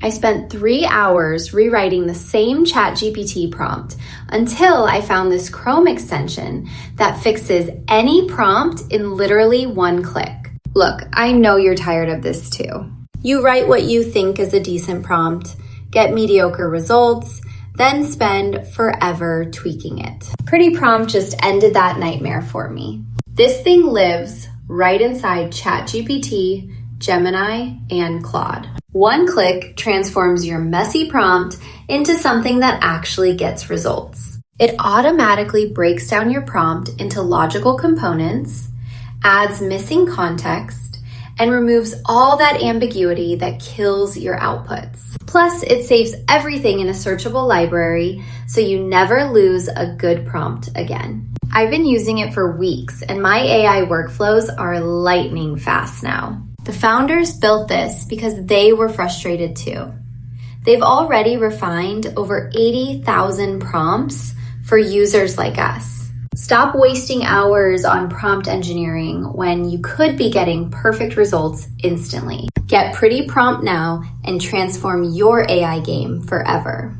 I spent 3 hours rewriting the same ChatGPT prompt until I found this Chrome extension that fixes any prompt in literally 1 click. Look, I know you're tired of this too. You write what you think is a decent prompt, get mediocre results, then spend forever tweaking it. Pretty Prompt just ended that nightmare for me. This thing lives right inside ChatGPT, Gemini, and Claude. 1 click transforms your messy prompt into something that actually gets results. It automatically breaks down your prompt into logical components, adds missing context, and removes all that ambiguity that kills your outputs. Plus, it saves everything in a searchable library so you never lose a good prompt again. I've been using it for weeks, and my AI workflows are lightning fast now. The founders built this because they were frustrated too. They've already refined over 80,000 prompts for users like us. Stop wasting hours on prompt engineering when you could be getting perfect results instantly. Get Pretty Prompt now and transform your AI game forever.